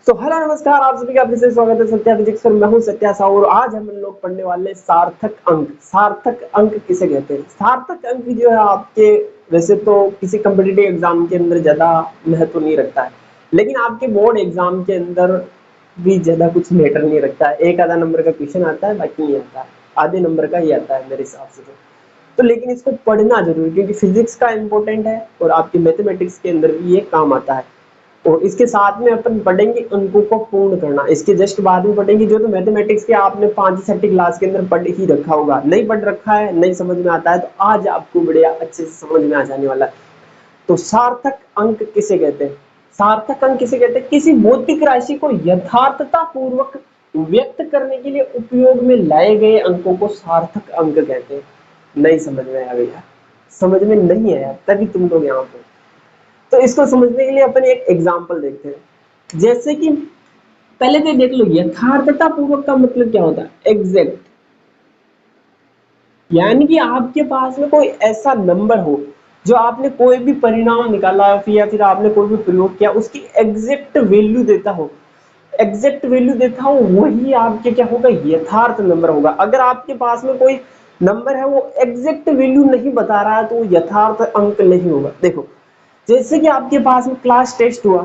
Hello नमस्कार, आप सभी का फिर से स्वागत है सत्या फिजिक्स पर। मैं हूं सत्या साहू और आज हम लोग पढ़ने वाले हैं सार्थक अंक। सार्थक अंक किसे कहते हैं? सार्थक अंक जो है आपके, वैसे तो किसी कम्पिटिटिव एग्जाम के अंदर ज्यादा महत्व नहीं रखता है, लेकिन आपके बोर्ड एग्जाम के अंदर भी ज्यादा कुछ मैटर नहीं रखता है। एक आधा नंबर का क्वेश्चन आता है, बाकी नहीं आता है, आधे नंबर का ही आता है मेरे हिसाब से तो लेकिन इसको पढ़ना जरूरी है क्योंकि फिजिक्स का इंपॉर्टेंट है और आपकी मैथमेटिक्स के अंदर भी ये काम आता है। और इसके साथ में अपन पढ़ेंगे अंकों को पूर्ण करना, इसके जस्ट बाद में पढ़ेंगे। जो तो मैथमेटिक्स के आपने 5 छठी क्लास के अंदर पढ़ ही रखा होगा, नहीं पढ़ रखा है, नहीं समझ में आता है, तो आज आपको बढ़िया अच्छे से समझ में आ जाने वाला है। तो सार्थक अंक किसे कहते हैं? सार्थक अंक किसे कहते हैं? किसी भौतिक राशि को यथार्थता पूर्वक व्यक्त करने के लिए उपयोग में लाए गए अंकों को सार्थक अंक कहते हैं। नहीं समझ में आ गया? समझ में नहीं आया तभी तुम लोग यहाँ पे। तो इसको समझने के लिए अपन एक एग्जांपल देखते हैं। जैसे कि पहले तो देख लो, यथार्थता पूर्वक का मतलब क्या होता है? एग्जैक्ट, यानी कि आपके पास में कोई ऐसा नंबर हो जो आपने कोई भी परिणाम निकाला या फिर आपने कोई भी प्रयोग किया, उसकी एग्जैक्ट वैल्यू देता हो। एग्जैक्ट वैल्यू देता हो, वही आपके क्या होगा? यथार्थ नंबर होगा। अगर आपके पास में कोई नंबर है वो एग्जैक्ट वैल्यू नहीं बता रहा है तो वो यथार्थ अंक नहीं होगा। देखो, जैसे कि आपके पास में क्लास टेस्ट हुआ,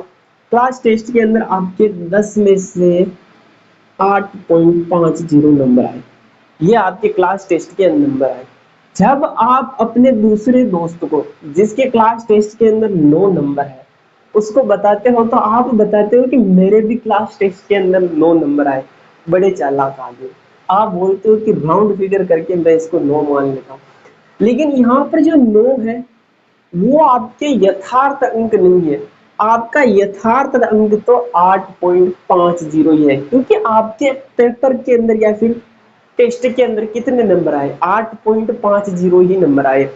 क्लास टेस्ट के अंदर आपके 10 में से 8.50 नंबर आए, ये आपके क्लास टेस्ट के नंबर आए। जब आप अपने दूसरे दोस्त को, जिसके क्लास टेस्ट के अंदर 9 नंबर है, उसको बताते हो तो आप बताते हो कि मेरे भी क्लास टेस्ट के अंदर 9 नंबर आए। बड़े चालाक आदमी, आप बोलते हो कि राउंड फिगर करके मैं इसको 9 मान लेता हूँ। लेकिन यहाँ पर जो 9 है वो आपके यथार्थ अंक नहीं है। आपका यथार्थ अंक तो 8.50 ही है, क्योंकि आपके पेपर के अंदर या फिर टेस्ट के अंदर कितने नंबर आए? 8.50 ही नंबर आए,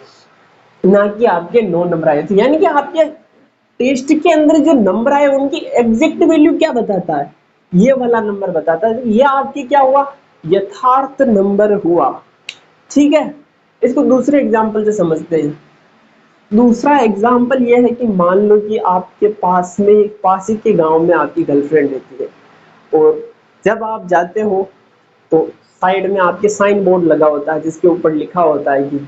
ना कि आपके 9 नंबर आए। तो यानी कि आपके टेस्ट के अंदर जो नंबर आए उनकी एग्जैक्ट वैल्यू क्या बताता है? ये वाला नंबर बताता है। ये आपकी क्या हुआ? यथार्थ नंबर हुआ। ठीक है, इसको दूसरे एग्जाम्पल से समझते हैं। दूसरा एग्जाम्पल ये है कि मान लो कि आपके पास में, पास ही के गांव में आपकी गर्लफ्रेंड रहती है, और जब आप जाते हो तो साइड में आपके साइन बोर्ड लगा होता है जिसके ऊपर लिखा होता है कि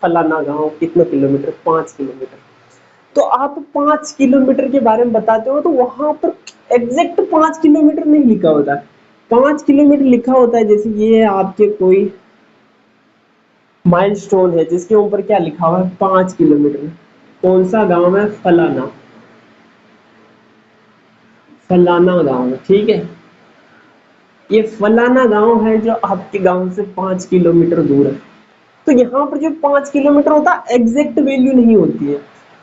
फलाना गांव कितने किलोमीटर, 5 किलोमीटर। तो आप 5 किलोमीटर के बारे में बताते हो तो वहां पर एग्जैक्ट 5 किलोमीटर नहीं लिखा होता है। 5 किलोमीटर लिखा होता है जैसे ये आपके कोई माइलस्टोन है जिसके ऊपर क्या लिखा हुआ है? 5 किलोमीटर। कौन सा गांव है? फलाना, फलाना गांव है। ठीक है, ये फलाना गांव है जो आपके गांव से 5 किलोमीटर दूर है। तो यहाँ पर जो 5 किलोमीटर होता है एग्जैक्ट वैल्यू नहीं होती है।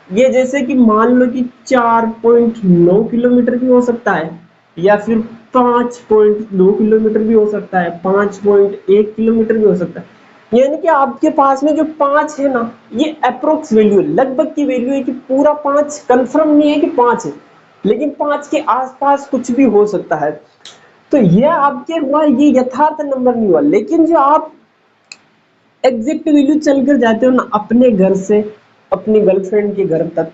ये जैसे कि मान लो कि 4.9 किलोमीटर भी हो सकता है, या फिर 5.2 किलोमीटर भी हो सकता है, 5.1 किलोमीटर भी हो सकता है। यानी कि आपके पास में जो 5 है ना, ये अप्रोक्स वैल्यू है, लगभग की वैल्यू है कि पूरा 5 कंफर्म नहीं है कि 5 है, लेकिन 5 के आसपास कुछ भी हो सकता है। तो ये आपके हुआ, ये यथार्थ नंबर नहीं हुआ। लेकिन जो आप एग्जैक्ट वैल्यू चलकर जाते हो ना अपने घर से अपनी गर्लफ्रेंड के घर तक,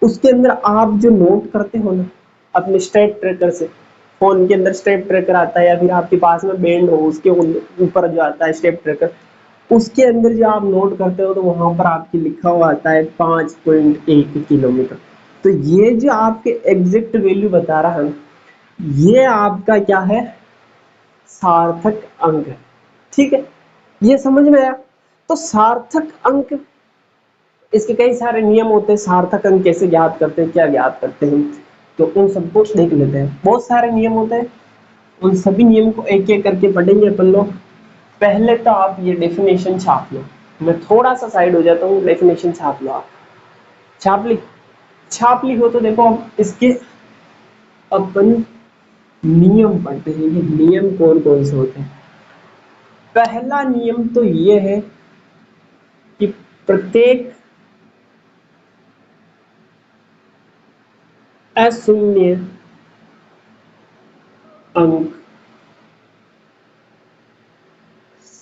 उसके अंदर आप जो नोट करते हो ना अपने स्टेप ट्रैकर से, फोन के अंदर स्टेप ट्रैकर आता है या फिर आपके पास में बैंड हो उसके ऊपर जो आता है स्टेप ट्रैकर, उसके अंदर जो आप नोट करते हो तो वहां पर आपके लिखा हुआ आता है 5.1 किलोमीटर। तो ये जो आपके एग्जैक्ट वैल्यू बता रहा है, ये आपका क्या है? सार्थक अंक है। ठीक है, ये समझ में आया? तो सार्थक अंक, इसके कई सारे नियम होते हैं। सार्थक अंक कैसे ज्ञात करते हैं, क्या ज्ञात करते हैं, तो उन सबको देख लेते हैं। बहुत सारे नियम होते हैं, उन सभी नियम को एक एक करके पढ़ेंगे अपन लोग। पहले तो आप ये डेफिनेशन छाप लो। मैं थोड़ा सा साइड हो जाता हूँ, डेफिनेशन छाप लो आप। छाप ली? छाप ली हो तो देखो अब इसके अपन नियम पढ़ते हैं कि नियम कौन कौन से होते हैं। पहला नियम तो ये है कि प्रत्येक अशून्य अंक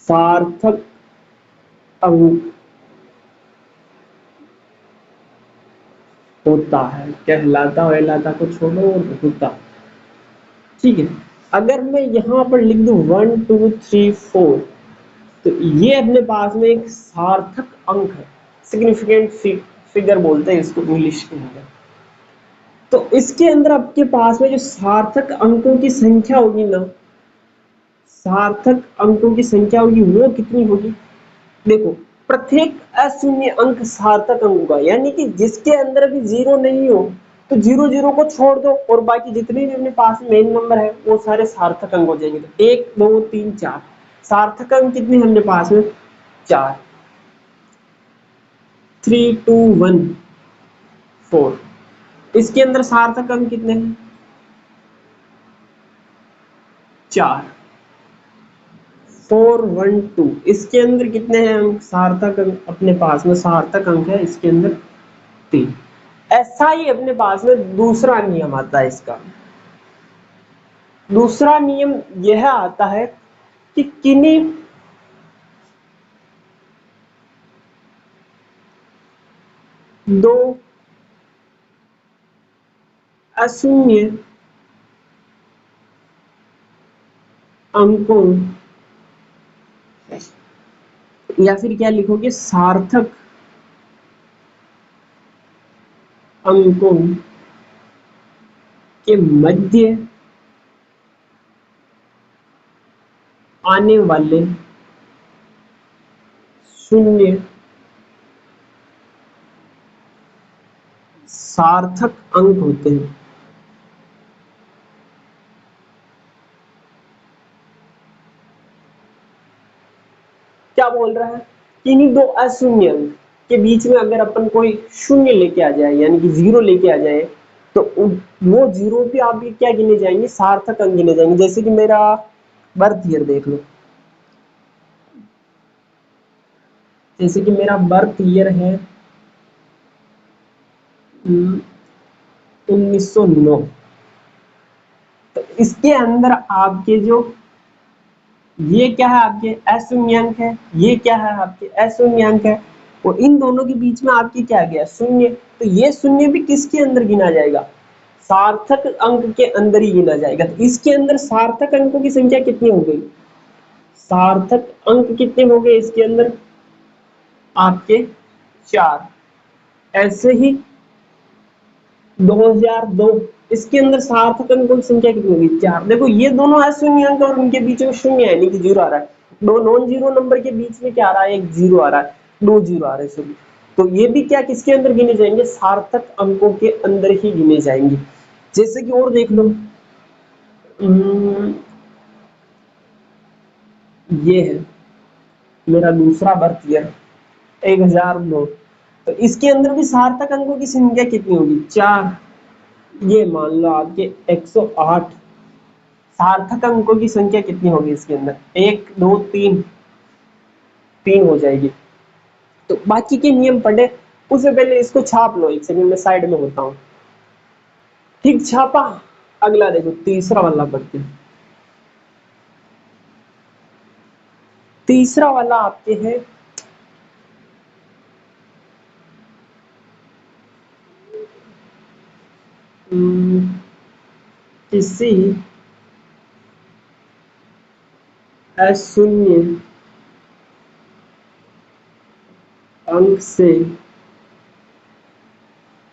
सार्थक अंक होता है। कहलाता वहलाता को छोड़ो और होता। ठीक है। अगर मैं यहाँ पर लिख दूं 1 2 3 4, तो ये अपने पास में एक सार्थक अंक है, सिग्निफिकेंट फिगर बोलते हैं इसको इंग्लिश के अंदर। तो इसके अंदर आपके पास में जो सार्थक अंकों की संख्या होगी ना, सार्थक अंकों की संख्या होगी वो कितनी होगी? देखो, प्रत्येक अशून्य अंक सार्थक अंक होगा, यानी कि जिसके अंदर भी जीरो नहीं हो तो जीरो जीरो को छोड़ दो और बाकी जितने भी अपने पास मेन नंबर है वो सारे सार्थक अंक हो जाएंगे। तो 1 2 3 4 सार्थक अंक कितने हैं अपने पास में? 4। 3 2 1 4। इसके अंदर सार्थक अंक कितने हैं? 4। 4 1 2। इसके अंदर कितने हैं अंक? सार्थक अंक अपने पास में सार्थक अंक है इसके अंदर 3। ऐसा ही अपने पास में दूसरा नियम आता है इसका। दूसरा नियम यह आता है कि किन्हीं दो अशून्य अंकों, या फिर क्या लिखोगे, सार्थक अंकों के मध्य आने वाले शून्य सार्थक अंक होते हैं। क्या बोल रहा है? किन्हीं दो अशून्य अंक के बीच में अगर अपन कोई शून्य लेके आ जाए, यानी कि जीरो लेके आ जाए, तो वो जीरो पे आप क्या गिने जाएंगे? सार्थक अंक गिने जाएंगे। जैसे कि मेरा बर्थ ईयर देख लो, जैसे कि मेरा बर्थ ईयर है 1909, तो इसके अंदर आपके जो ये क्या है, आपके अशून्य अंक है, ये क्या है, आपके अशून्य अंक है, और इन दोनों के बीच में आपकी क्या गया? शून्य। तो ये शून्य भी किसके अंदर गिना जाएगा? सार्थक अंक के अंदर ही गिना जाएगा। तो इसके अंदर सार्थक अंकों की संख्या कितनी हो गई? सार्थक अंक कितने हो गए इसके अंदर? आपके 4। ऐसे ही 2002, इसके अंदर सार्थक अंकों की संख्या कितनी होगी? 4। देखो, ये दोनों अशून्य अंक और उनके बीच में शून्य है, यानी कि जीरो आ रहा है। दो नॉन जीरो नंबर के बीच में क्या आ रहा है? एक जीरो आ रहा है, 2 जीरो आ रहे हैं सभी। तो ये भी क्या किसके अंदर गिने जाएंगे? सार्थक अंकों के अंदर ही गिने जाएंगे। जैसे कि और देख लो, ये है मेरा दूसरा बर्थ ईयर 1009, तो इसके अंदर भी सार्थक अंकों की संख्या कितनी होगी? 4। ये मान लो आपके 108। सार्थक अंकों की संख्या कितनी होगी इसके अंदर? 1 2 3, 3 हो जाएगी। तो बाकी के नियम पढ़े उससे पहले इसको छाप लो, एक सेकंड में साइड में होता हूँ। ठीक छापा। अगला देखो, तीसरा वाला पढ़ते हैं। तीसरा वाला आपके है किसी अशून्य अंक से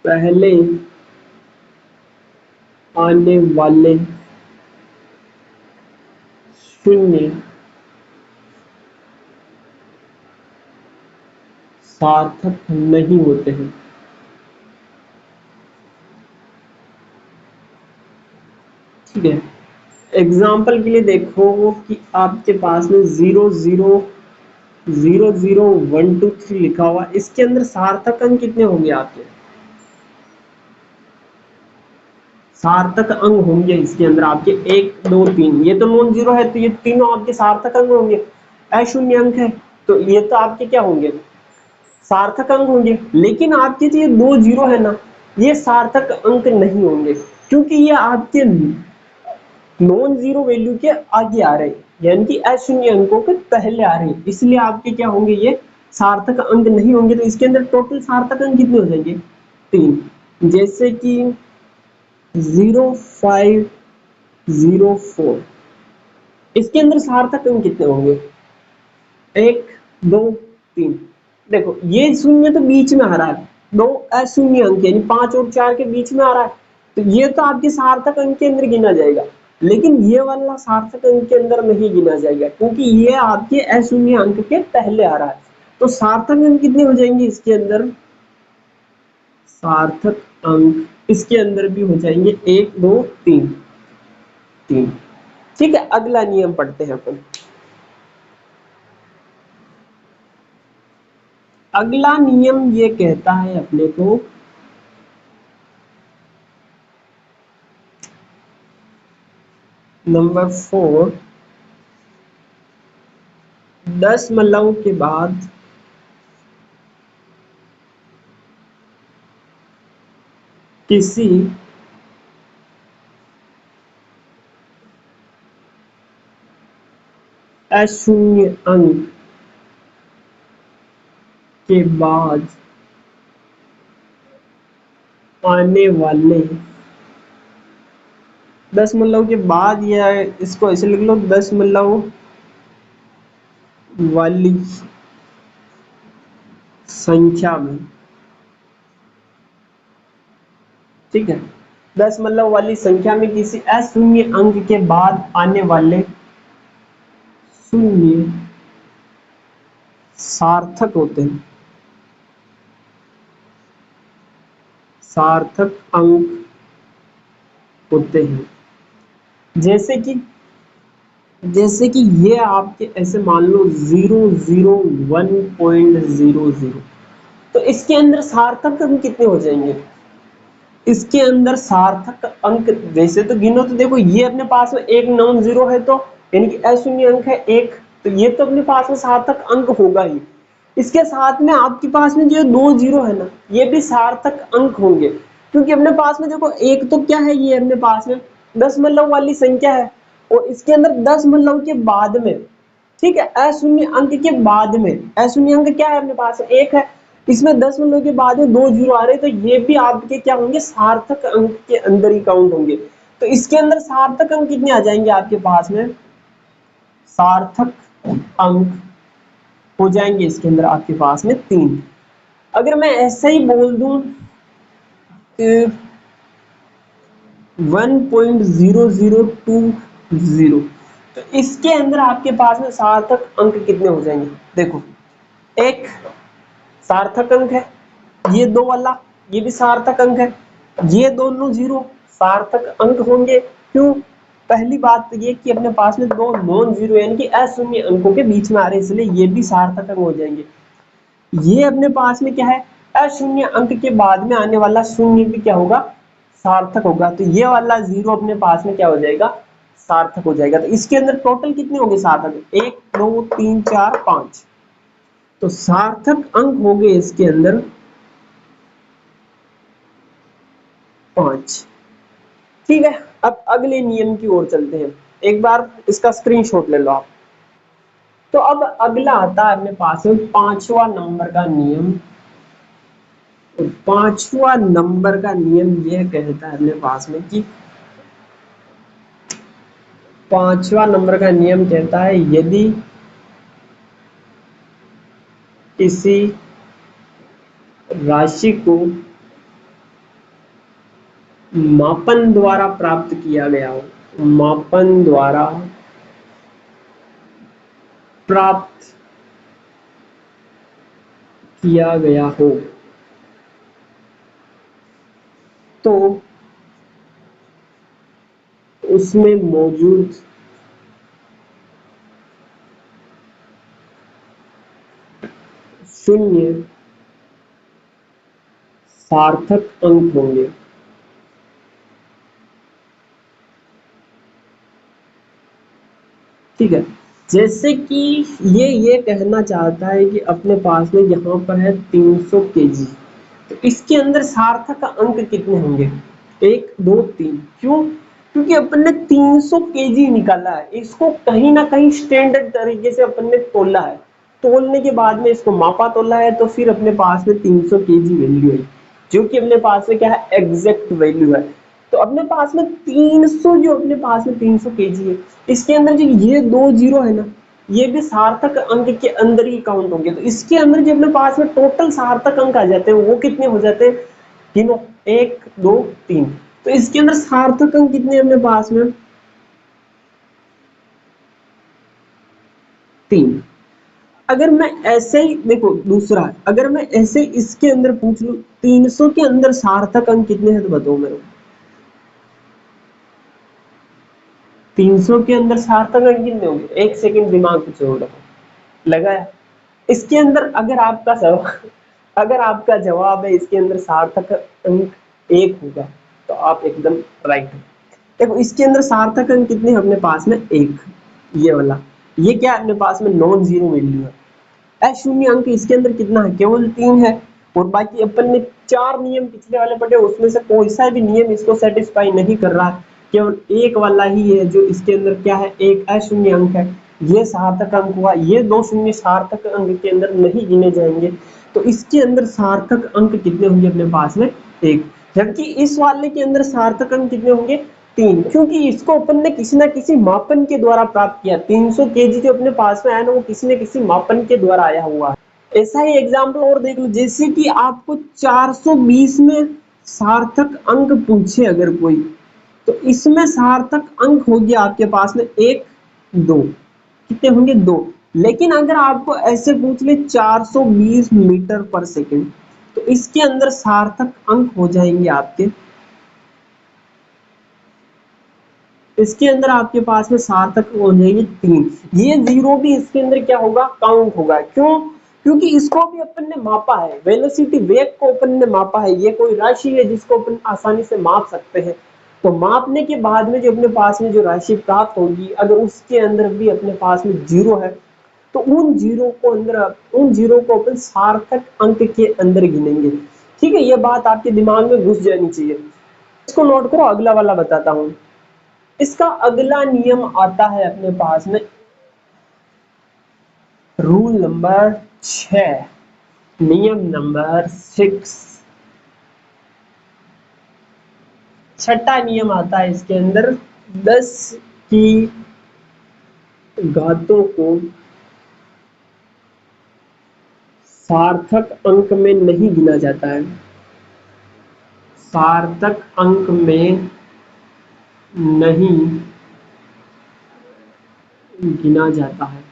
पहले आने वाले शून्य सार्थक नहीं होते हैं। ठीक है, एग्जाम्पल के लिए देखो कि आपके पास में 0 0 0 0 1 2 3 लिखा हुआ, इसके अंदर सार्थक अंक कितने होंगे आपके? सार्थक अंक होंगे इसके अंदर आपके 1 2 3। ये तो नॉन जीरो है, तो ये तीनों आपके सार्थक अंक होंगे। अशून्य अंक है तो ये तो आपके क्या होंगे? सार्थक अंक होंगे। लेकिन आपके जो ये 2 जीरो है ना, ये सार्थक अंक नहीं होंगे, क्योंकि ये आपके नॉन जीरो वैल्यू के आगे आ रहे हैं, यानी कि अशून्य अंकों के पहले आ रहे हैं, इसलिए आपके क्या होंगे? ये सार्थक अंक नहीं होंगे। तो इसके अंदर टोटल सार्थक अंक कितने हो जाएंगे? 3। जैसे कि 0 5 0.04। इसके अंदर सार्थक अंक कितने होंगे? 1 2 3। देखो ये शून्य तो बीच में आ रहा है, 2 अशून्य अंक यानी 5 और 4 के बीच में आ रहा है, तो ये तो आपके सार्थक अंक के अंदर गिना जाएगा। लेकिन ये वाला सार्थक अंक के अंदर नहीं गिना जाएगा क्योंकि ये आपके अशून्य अंक के पहले आ रहा है। तो सार्थक अंक कितने हो जाएंगे इसके अंदर? सार्थक अंक इसके अंदर भी हो जाएंगे 1 2 3 3। ठीक है, अगला नियम पढ़ते हैं अपन। अगला नियम ये कहता है अपने को नंबर 4, दशमलव के बाद किसी अशून्य अंक के बाद आने वाले दशमलव के बाद, या इसको ऐसे लिख लो, दशमलव वाली संख्या में, ठीक है, दशमलव वाली संख्या में किसी अशून्य अंक के बाद आने वाले शून्य सार्थक होते हैं, सार्थक अंक होते हैं। जैसे कि ये आपके ऐसे मान लो 001.00, तो इसके अंदर सार्थक अंक कितने हो जाएंगे? इसके अंदर सार्थक अंक वैसे तो गिनो तो देखो ये अपने पास में एक नॉन जीरो है, तो यानी कि अशून्य अंक है एक, तो ये तो अपने पास में सार्थक अंक होगा ही। इसके साथ में आपके पास में जो 2 जीरो है ना, ये भी सार्थक अंक होंगे क्योंकि अपने पास में देखो एक तो क्या है, ये अपने पास में दशमलव वाली संख्या है और इसके अंदर दशमलव के बाद में, ठीक है, अशून्य अंक के बाद में, अशून्य अंक क्या है अपने पास? एक है, इसमें दशमलव के बाद में 2 जीरो आ रहे, तो ये भी आपके क्या होंगे? सार्थक अंक के अंदर ही काउंट होंगे। तो इसके अंदर सार्थक अंक कितने आ जाएंगे आपके पास में? सार्थक अंक हो जाएंगे इसके अंदर आपके पास में 3। अगर मैं ऐसा ही बोल दूं कि 1.0020, तो इसके अंदर आपके पास में सार्थक अंक कितने हो जाएंगे? देखो एक सार्थक अंक है, ये 2 वाला ये भी सार्थक अंक है, ये दोनों जीरो सार्थक अंक होंगे। क्यों? पहली बात तो ये कि अपने पास में 2 नॉन जीरो यानी कि अशून्य अंकों के बीच में आ रहे हैं, इसलिए ये भी सार्थक अंक हो जाएंगे। ये अपने पास में क्या है? अशून्य अंक के बाद में आने वाला शून्य भी क्या होगा? सार्थक होगा। तो ये वाला जीरो अपने पास में क्या हो जाएगा? सार्थक हो जाएगा। तो इसके अंदर टोटल कितने होंगे सार्थक? 1 2 3 4 5। तो सार्थक अंक होंगे इसके अंदर 5। ठीक है, अब अगले नियम की ओर चलते हैं। एक बार इसका स्क्रीनशॉट ले लो आप। तो अब अगला आता है अपने पास में 5वां नंबर का नियम। तो 5वां नंबर का नियम यह कहता है अपने पास में कि 5वां नंबर का नियम कहता है यदि किसी राशि को मापन द्वारा प्राप्त किया गया हो, मापन द्वारा प्राप्त किया गया हो, तो उसमें मौजूद शून्य सार्थक अंक होंगे। ठीक है, जैसे कि ये कहना चाहता है कि अपने पास में यहाँ पर है 300 केजी, तो इसके अंदर सार्थक अंक कितने होंगे? 1 2 3। क्यों? क्योंकि अपन ने 300 केजी निकाला है, इसको कहीं ना कहीं स्टैंडर्ड तरीके से अपन ने तोला है, तोलने के बाद में इसको मापा तोला है, तो फिर अपने पास में 300 केजी वैल्यू है, जो कि अपने पास में क्या है? एग्जैक्ट वैल्यू है। तो अपने पास में 300, जो अपने पास में 300 केजी है, इसके अंदर जो ये 2 जीरो है ना, ये भी सार्थक अंक के अंदर ही काउंट होंगे। तो इसके अंदर जो अपने पास में टोटल सार्थक अंक आ जाते हैं वो कितने हो जाते हैं? तीनों, 1 2 3। तो इसके अंदर सार्थक अंक कितने हैं अपने पास में? 3। अगर मैं ऐसे ही देखो, दूसरा अगर मैं ऐसे इसके अंदर पूछ लूं 300 के अंदर सार्थक अंक कितने हैं, तो बताओ मेरे को। 300 के अंदर सार्थक अंक कितने होंगे? एक सेकंड दिमाग पे छोड़ रखो, लगाया। इसके अंदर अगर आपका जवाब है इसके अंदर सार्थक अंक 1 होगा, तो आप एकदम राइट हो। देखो इसके अंदर सार्थक अंक कितने हैं अपने पास में? 1, ये वाला। ये क्या है अपने पास में? नॉन जीरो वैल्यू है। अशून्य अंक इसके अंदर कितना है? केवल 3 है। और बाकी अपन ने 4 नियम पिछले वाले पढ़े, उसमें से कोई सा भी नियम इसको सेटिस्फाई नहीं कर रहा। केवल एक वाला ही है जो इसके अंदर क्या है? एक अशून्य अंक है, ये सार्थक अंक हुआ। ये 2 शून्य सार्थक अंक के अंदर नहीं गिने जाएंगे। तो इसके अंदर सार्थक अंक कितने होंगे अपने पास में? 1। जबकि इस वाले के अंदर सार्थक अंक कितने होंगे? 3, क्योंकि इसको अपन ने किसी ना किसी मापन के द्वारा प्राप्त किया। 300 केजी जो अपने पास में आया ना, वो किसी न किसी मापन के द्वारा आया हुआ है। ऐसा ही एग्जाम्पल और देख लो, जैसे कि आपको 420 में सार्थक अंक पूछे अगर कोई, तो इसमें सार्थक अंक हो गया आपके पास में 1 2। कितने होंगे? 2। लेकिन अगर आपको ऐसे पूछ ले 420 मीटर पर सेकंड, तो इसके अंदर सार्थक अंक हो जाएंगे आपके, इसके अंदर आपके पास में सार्थक हो जाएंगे 3। ये जीरो भी इसके अंदर क्या होगा? काउंट होगा। क्यों? क्योंकि इसको भी अपन ने मापा है, वेलोसिटी, वेग को अपन ने मापा है। ये कोई राशि है जिसको अपन आसानी से माप सकते हैं। तो मापने के बाद में जो अपने पास में जो राशि प्राप्त होगी, अगर उसके अंदर भी अपने पास में जीरो है, तो उन जीरो को अपन सार्थक अंक के अंदर गिनेंगे। ठीक है, ये बात आपके दिमाग में घुस जानी चाहिए। इसको नोट करो, अगला वाला बताता हूं। इसका अगला नियम आता है अपने पास में, रूल नंबर 6, नियम नंबर 6। छठा नियम आता है इसके अंदर, 10 की घातों को सार्थक अंक में नहीं गिना जाता है। सार्थक अंक में नहीं गिना जाता है।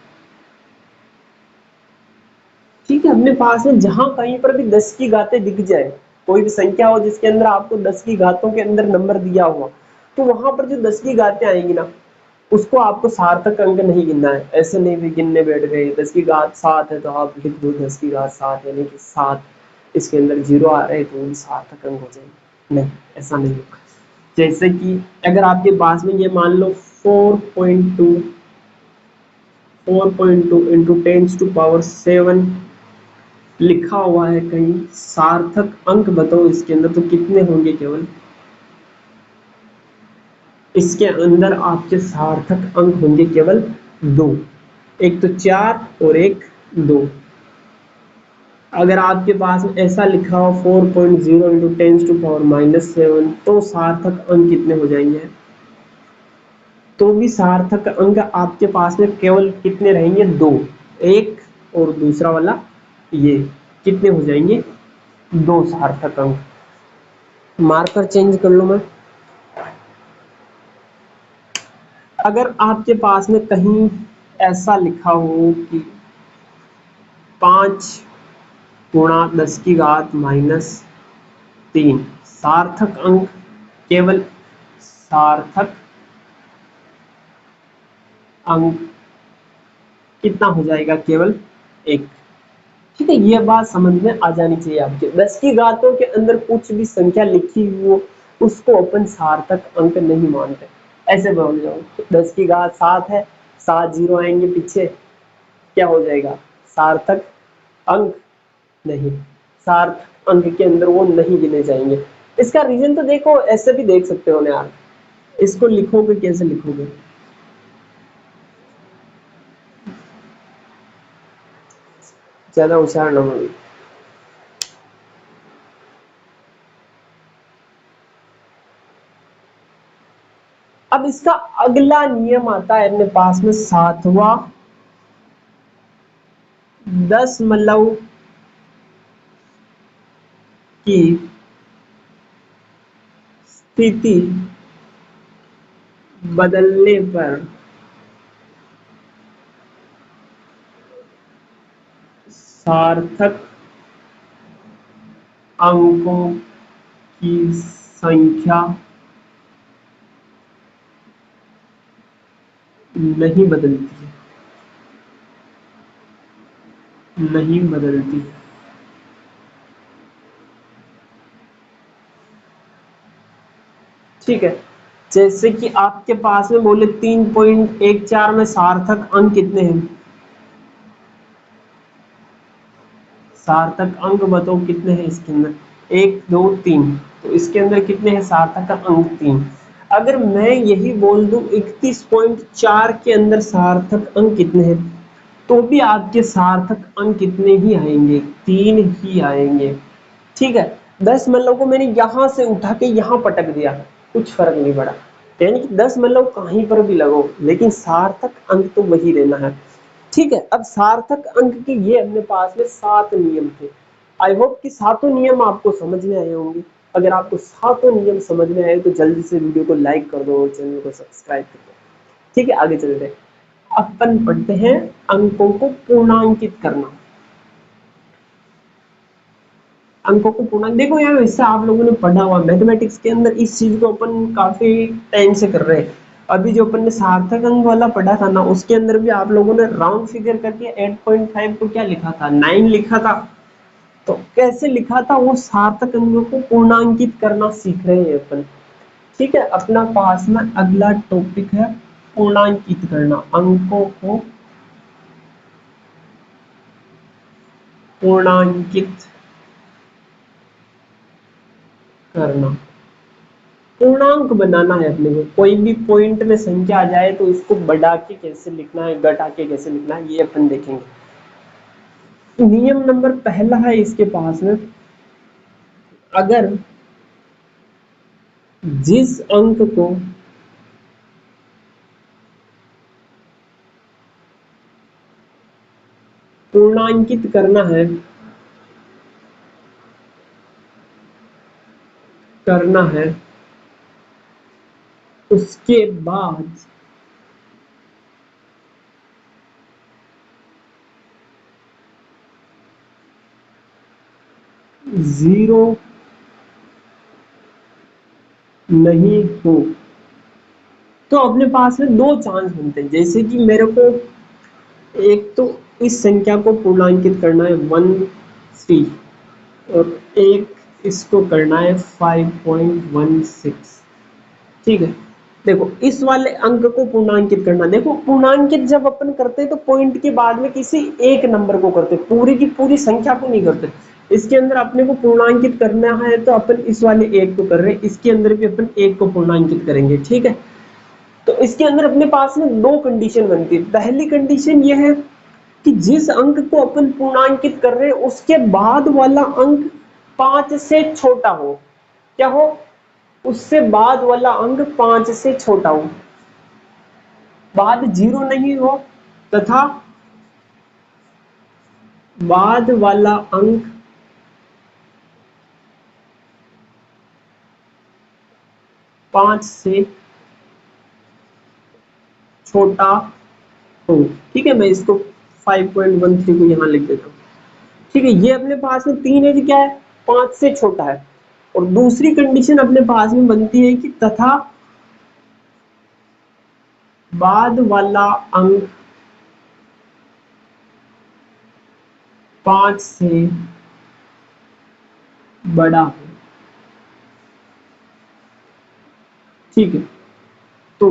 ठीक है, अपने पास में जहां कहीं पर भी 10 की घातें दिख जाए, कोई भी संख्या हो जिसके अंदर आपको 10 की घातों के अंदर नंबर दिया हुआ, तो वहां पर जो 10 की घातें आएंगी ना, उसको आपको सार्थक अंक नहीं गिनना है। ऐसे नहीं भी गिनने बैठ गए 10 की घात 7 है तो आप लिख दो 10 की घात 7 यानी कि 7, इसके अंदर जीरो आ रहे तो वो सार्थक अंक हो जाएंगे। नहीं, ऐसा नहीं होगा। जैसे कि अगर आपके पास में ये मान लो 4.2 इंटू 10⁻7 लिखा हुआ है कहीं, सार्थक अंक बताओ इसके अंदर तो कितने होंगे? केवल इसके अंदर आपके सार्थक अंक होंगे केवल 2, एक तो 4 और एक 2। अगर आपके पास ऐसा लिखा हो 4.0 इंटू 10⁻⁻7, तो सार्थक अंक कितने हो जाएंगे? तो भी सार्थक अंक आपके पास में केवल कितने रहेंगे? 2, एक और दूसरा वाला ये, कितने हो जाएंगे? 2 सार्थक अंक। मार्कर चेंज कर लो मैं। अगर आपके पास में कहीं ऐसा लिखा हो कि 5×10⁻³ सार्थक अंक, केवल सार्थक अंक कितना हो जाएगा? केवल 1। ठीक है, ये बात समझ में आ जानी चाहिए आपके। 10 की घातों के अंदर कुछ भी संख्या लिखी हुई हो, उसको अपन सार्थक अंक नहीं मानते। ऐसे बोल जाओ 10 की घात 7 है, 7 जीरो आएंगे पीछे, क्या हो जाएगा? सार्थक अंक नहीं, सार्थक अंक के अंदर वो नहीं गिने जाएंगे। इसका रीजन तो देखो, ऐसे भी देख सकते हो ना यार। इसको लिखोगे कैसे? लिखोगे ज्यादा होशियार ना हो। अब इसका अगला नियम आता है अपने पास में 7वां, दशमलव की स्थिति बदलने पर सार्थक अंकों की संख्या नहीं बदलती है, नहीं बदलती है। ठीक है, जैसे कि आपके पास में बोले 3.14 में सार्थक अंक कितने हैं, सार्थक अंक बताओ कितने हैं इसके अंदर, 1 2 3, तो इसके अंदर कितने हैं सार्थक अंक 3। अगर मैं यही बोल दूं 31.4 के अंदर सार्थक अंक कितने हैं, तो भी आपके सार्थक अंक कितने ही आएंगे, 3 ही आएंगे। ठीक है, 10 को मैंने यहां से उठा के यहां पटक दिया, कुछ फर्क नहीं पड़ा, यानी कि 10 कहीं पर भी लगो लेकिन सार्थक अंक तो वही रहना है। ठीक है, अब सार्थक अंक के ये अपने पास में 7 नियम थे। आई होप कि सातों नियम आपको समझ में आए होंगे। अगर आपको सातों नियम समझ में आए तो जल्दी से वीडियो को लाइक कर दो और चैनल को सब्सक्राइब कर दो। ठीक है, आगे चलते हैं। अपन पढ़ते हैं अंकों को पूर्णांकित करना। अंकों को पूर्णांक, देखो यार इससे आप लोगों ने पढ़ा हुआ मैथमेटिक्स के अंदर इस चीज को अपन काफी टाइम से कर रहे हैं। अभी जो अपन ने सार्थक अंक वाला पढ़ा था ना, उसके अंदर भी आप लोगों ने राउंड फिगर करके 8.5 को क्या लिखा था, 9 लिखा था। तो कैसे लिखा था, वो सार्थक अंकों को पूर्णांकित करना सीख रहे हैं अपन। ठीक है, अपना पास में अगला टॉपिक है पूर्णांकित करना, अंकों को पूर्णांकित करना। पूर्णांक बनाना है अपने को, कोई भी पॉइंट में संख्या आ जाए तो इसको बढ़ा के कैसे लिखना है, घटा के कैसे लिखना है, ये अपन देखेंगे। नियम नंबर पहला है इसके पास में, अगर जिस अंक को पूर्णांकित करना है उसके बाद जीरो नहीं हो, तो अपने पास में दो चांस बनते हैं। जैसे कि मेरे को एक तो इस संख्या को पूर्णांकित करना है 1 3, और एक इसको करना है 5.16। ठीक है, देखो इस वाले अंक को पूर्णांकित करना, देखो पूर्णांकित जब अपन करते हैं तो पॉइंट के बाद में किसी एक नंबर को करते, पूरी की पूरी संख्या को नहीं करते। इसके अंदर अपने को पूर्णांकित करना है तो अपन इस वाले एक को कर रहे हैं, इसके अंदर भी अपन एक को पूर्णांकित करेंगे। ठीक है, तो इसके अंदर अपने पास में दो कंडीशन बनती है। पहली कंडीशन यह है कि जिस अंक को अपन पूर्णांकित कर रहे हैं उसके बाद वाला अंक 5 से छोटा हो, क्या हो, उससे बाद वाला अंक 5 से छोटा हो, बाद 0 नहीं हो, तथा बाद वाला अंक 5 से छोटा हो। ठीक है, मैं इसको 5.13 को यहां लिख देता हूं। ठीक है, ये अपने पास में 3 है कि क्या है, 5 से छोटा है। और दूसरी कंडीशन अपने पास में बनती है कि तथा बाद वाला अंक 5 से बड़ा हो। ठीक है, तो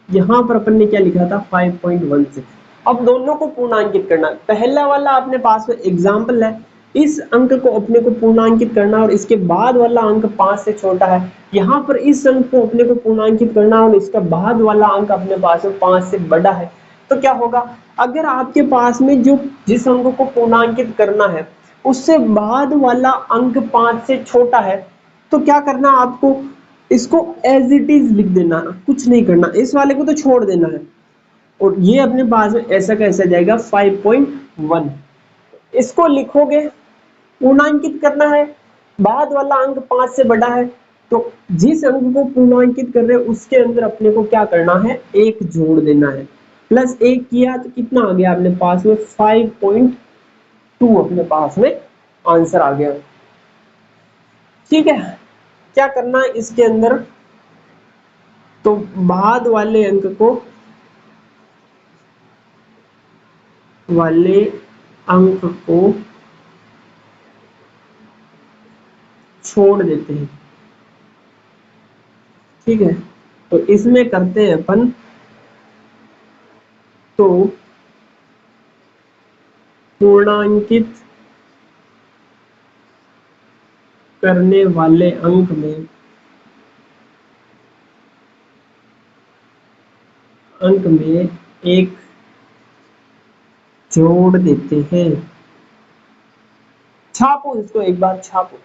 यहां पर अपन ने क्या लिखा था, 5.16। अब दोनों को पूर्णांकित करना, पहला वाला अपने पास में एग्जाम्पल है, इस अंक को अपने को पूर्णांकित करना और इसके बाद वाला अंक 5 से छोटा है। यहाँ पर इस अंक को अपने को पूर्णांकित करना और इसका बाद वाला अंक अपने पास में 5 से बड़ा है। तो क्या होगा, अगर आपके पास में जो जिस अंक को पूर्णांकित करना है उससे बाद वाला अंक 5 से छोटा है, तो क्या करना आपको, इसको एज इट इज लिख देना, कुछ नहीं करना, इस वाले को तो छोड़ देना है। और ये अपने पास में ऐसा कैसा जाएगा 5.1। इसको लिखोगे, पूर्णांकित करना है, बाद वाला अंक 5 से बड़ा है, तो जिस अंक को पूर्णांकित कर रहे हैं उसके अंदर अपने को क्या करना है, एक जोड़ देना है। प्लस एक किया तो कितना आ गया अपने पास में 5.2 अपने पास में आंसर आ गया। ठीक है, क्या करना है इसके अंदर, तो बाद वाले अंक को छोड़ देते हैं। ठीक है, तो इसमें करते हैं अपन, तो पूर्णांकित करने वाले अंक में एक जोड़ देते हैं। छापो इसको, एक बार छापो।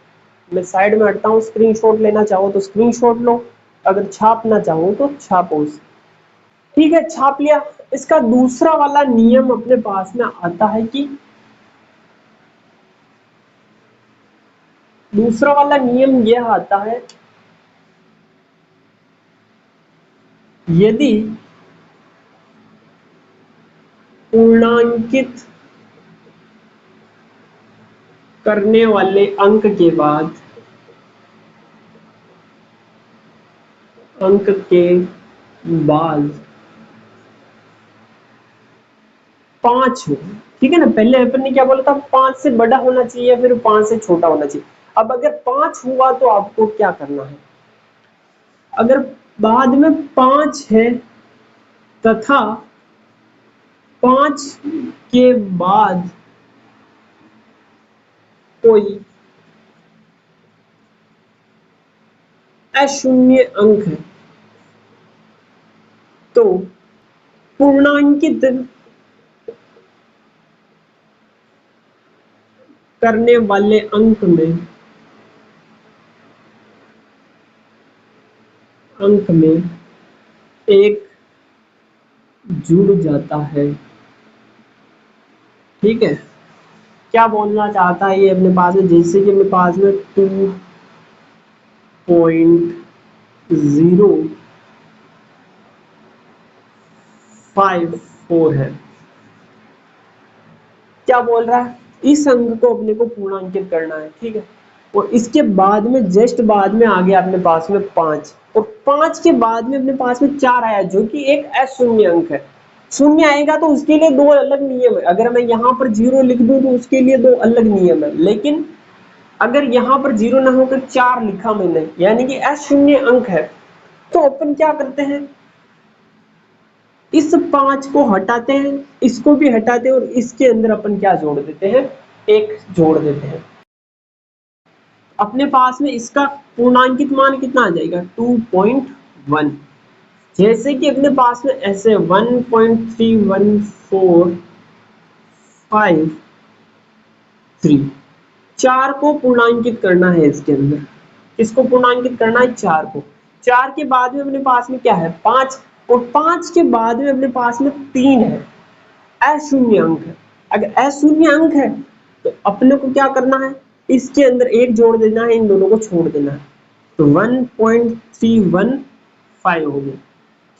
मैं साइड में हटता हूँ, स्क्रीनशॉट लेना चाहो तो स्क्रीनशॉट लो, अगर छापना चाहो तो छापो। ठीक है, छाप लिया। इसका दूसरा वाला नियम अपने पास में आता है कि दूसरा वाला नियम यह आता है, यदि पूर्णांकित करने वाले अंक के बाद 5 हो, ठीक है ना, पहले अपन ने क्या बोला था, 5 से बड़ा होना चाहिए, फिर 5 से छोटा होना चाहिए। अब अगर 5 हुआ तो आपको क्या करना है, अगर बाद में 5 है तथा 5 के बाद कोई अशून्य अंक है, तो पूर्णांकित करने वाले अंक में एक जुड़ जाता है। ठीक है, क्या बोलना चाहता है ये अपने पास में, जैसे कि अपने पास में 2.054 है, क्या बोल रहा है, इस अंक को अपने को पूर्णांकित करना है। ठीक है, और इसके बाद में जस्ट बाद में आ गया अपने पास में 5, और 5 के बाद में अपने पास में 4 आया, जो कि एक अशून्य अंक है। शून्य आएगा तो उसके लिए दो अलग नियम है, अगर मैं यहाँ पर 0 लिख दूं तो उसके लिए दो अलग नियम है, लेकिन अगर यहाँ पर 0 ना होकर 4 लिखा मैंने, यानी कि अशून्य अंक है, तो अपन क्या करते हैं, इस 5 को हटाते हैं, इसको भी हटाते हैं, और इसके अंदर अपन क्या जोड़ देते हैं, एक जोड़ देते हैं। अपने पास में इसका पूर्णांकित मान कितना आ जाएगा 2.1, जैसे कि अपने पास में ऐसे 1.3145 4 को पूर्णांकित करना है इसके अंदर, इसको पूर्णांकित करना है 4 को। 4 के बाद में अपने पास में क्या है 5, और 5 के बाद में अपने पास में 3 है, अशून्य अंक है। अगर अशून्य अंक है तो अपने को क्या करना है, इसके अंदर एक जोड़ देना है, इन दोनों को छोड़ देना है, तो 1.315 हो गया।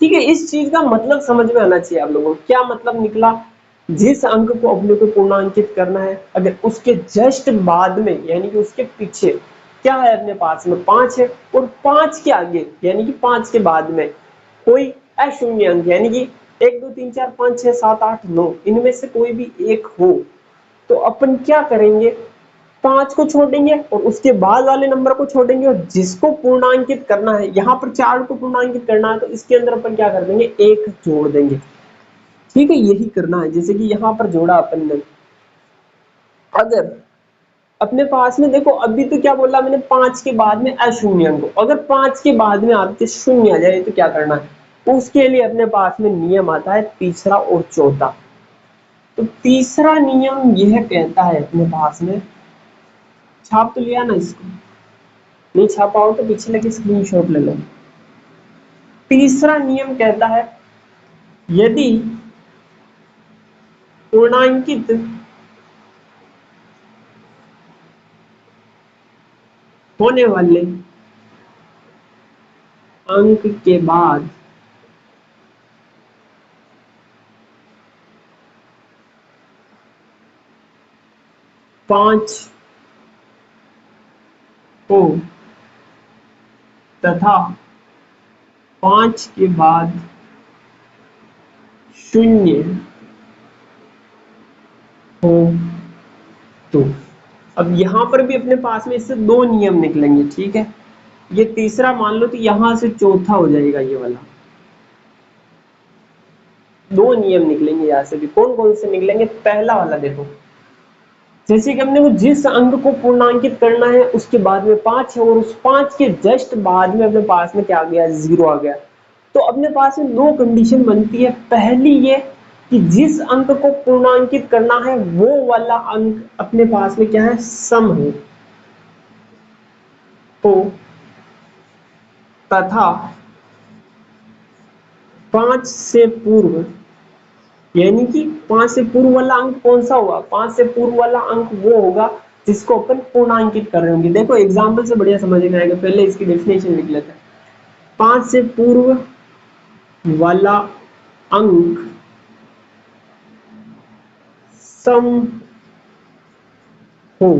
ठीक है, इस चीज का मतलब समझ में आना चाहिए आप लोगों को, क्या मतलब निकला, जिस अंक को अपने को पूर्णांकित करना है, अगर उसके जस्ट बाद में यानी कि उसके पीछे क्या है अपने पास में 5 है, और 5 के आगे यानी कि 5 के बाद में कोई अशून्य अंक यानी कि 1 2 3 4 5 6 7 8 9 इनमें से कोई भी एक हो, तो अपन क्या करेंगे, 5 को छोड़ेंगे और उसके बाद वाले नंबर को छोड़ेंगे, और जिसको पूर्णांकित करना है, यहाँ पर 4 को पूर्णांकित करना है, तो इसके अंदर अपन क्या कर देंगे, एक जोड़ देंगे। ठीक है, यही करना है, जैसे कि यहाँ पर जोड़ा अपन ने। अगर अपने पास में देखो, अभी तो क्या बोला मैंने, 5 के बाद में अशून्य अंक, अगर 5 के बाद में आपके शून्य आ जाए तो क्या करना है, उसके लिए अपने पास में नियम आता है तीसरा और चौथा। तो तीसरा नियम यह कहता है अपने पास में, छाप तो लिया ना इसको, नहीं छापा हो तो पीछे लगे स्क्रीनशॉट ले लो। तीसरा नियम कहता है यदि पूर्णांकित होने वाले अंक के बाद पांच हो तथा 5 के बाद 0 हो तो अब यहां पर भी अपने पास में इससे दो नियम निकलेंगे, ठीक है। ये तीसरा मान लो तो यहां से चौथा हो जाएगा ये वाला। दो नियम निकलेंगे यहां से भी। कौन कौन से निकलेंगे? पहला वाला देखो, जैसे कि हमने को जिस अंक को पूर्णांकित करना है उसके बाद में 5 है और उस 5 के जस्ट बाद में अपने पास में क्या आ गया? 0 आ गया। तो अपने पास में दो कंडीशन बनती है। पहली ये कि जिस अंक को पूर्णांकित करना है वो वाला अंक अपने पास में क्या है? सम है। तो तथा 5 से पूर्व, यानी कि 5 से पूर्व वाला अंक कौन सा होगा? 5 से पूर्व वाला अंक वो होगा जिसको अपन पूर्णांकित कर रहे होंगे। देखो एग्जाम्पल से बढ़िया समझ में आएगा, पहले इसकी डेफिनेशन लिख लेते हैं। 5 से पूर्व वाला अंक सम हो,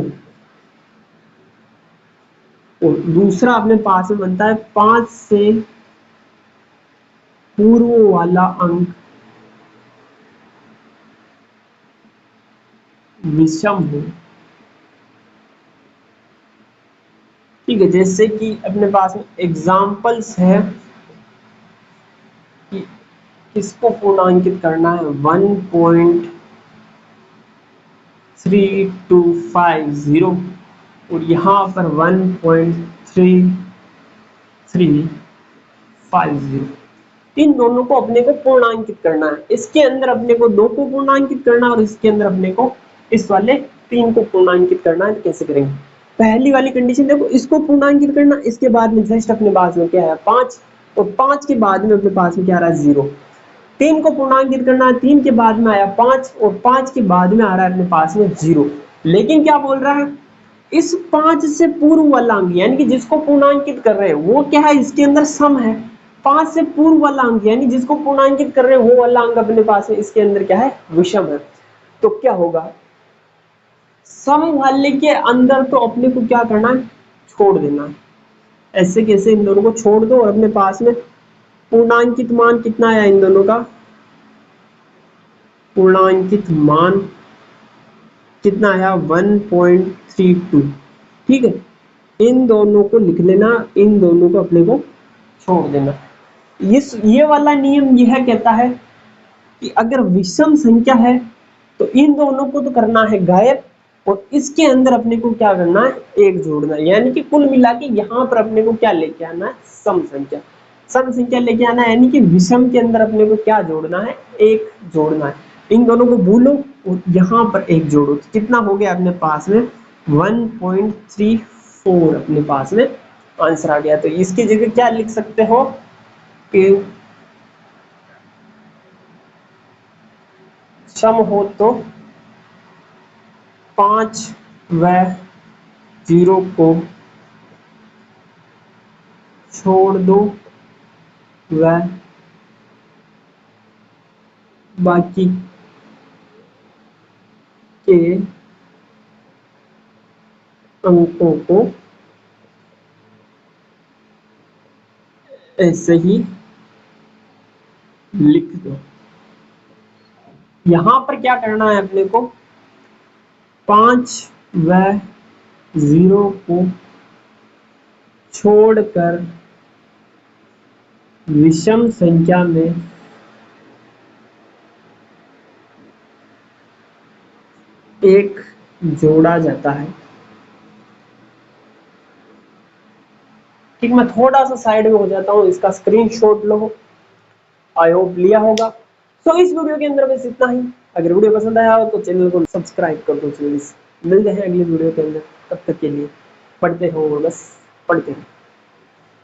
और दूसरा अपने पास में बनता है 5 से पूर्व वाला अंक विषम हो। ठीक है, जैसे कि अपने पास में एग्जाम्पल्स है कि किसको पूर्णांकित करना है। 1.3250 और यहाँ पर 1.3350। इन दोनों को अपने को पूर्णांकित करना है। इसके अंदर अपने को 2 को पूर्णांकित करना है और इसके अंदर अपने को इस वाले 3 को पूर्णांकित करना है। कैसे करेंगे? पहली वाली कंडीशन देखो, इसको पूर्णांकित करना, इसके बाद में जस्ट अपने पास में क्या है? 5, और 5 के बाद में अपने पास में क्या आ रहा है? 0। 3 को पूर्णांकित करना है, 3 के बाद में आया 5 और 5 के बाद में आ रहा है अपने पास में 0। लेकिन क्या बोल रहा है? इस 5 से पूर्व वाला अंक यानी कि जिसको पूर्णांकित कर रहे हैं वो क्या है? इसके अंदर सम है। 5 से पूर्व वाला अंक यानी जिसको पूर्णांकित कर रहे हैं वो वाला अंक अपने पास है, इसके अंदर क्या है? विषम है। तो क्या होगा? सम वाले के अंदर तो अपने को क्या करना है? छोड़ देना है। ऐसे कैसे? इन दोनों को छोड़ दो और अपने पास में पूर्णांकित मान कितना आया इन दोनों का? पूर्णांकित मान कितना आया? 1.32। ठीक है, इन दोनों को लिख लेना, इन दोनों को अपने को छोड़ देना। ये वाला नियम यह कहता है कि अगर विषम संख्या है तो इन दोनों को तो करना है गायब और इसके अंदर अपने को क्या करना है? 1 जोड़ना है। यानी कि कुल मिला के यहाँ पर अपने को क्या लेके आना है? सम संख्या। सम संख्या लेके आना है, यानी कि विषम के अंदर अपने को क्या जोड़ना है? 1 जोड़ना है। इन दोनों को भूलो और यहाँ पर 1 जोड़ो तो कितना हो गया अपने पास में? 1.34 अपने पास में आंसर आ गया। तो इसकी जगह क्या लिख सकते हो कि सम हो तो 5 व 0 को छोड़ दो व बाकी के अंकों को ऐसे ही लिख दो। यहां पर क्या करना है अपने को? 5 व 0 को छोड़कर विषम संख्या में एक जोड़ा जाता है। ठीक, मैं थोड़ा सा साइड में हो जाता हूँ, इसका स्क्रीनशॉट लो। आई होप लिया होगा। तो इस वीडियो के अंदर बस इतना ही। अगर वीडियो पसंद आया हो तो चैनल को सब्सक्राइब कर दो। मिलते हैं अगली वीडियो के अंदर, तब तक के लिए पढ़ते हो बस। पढ़ते हैं।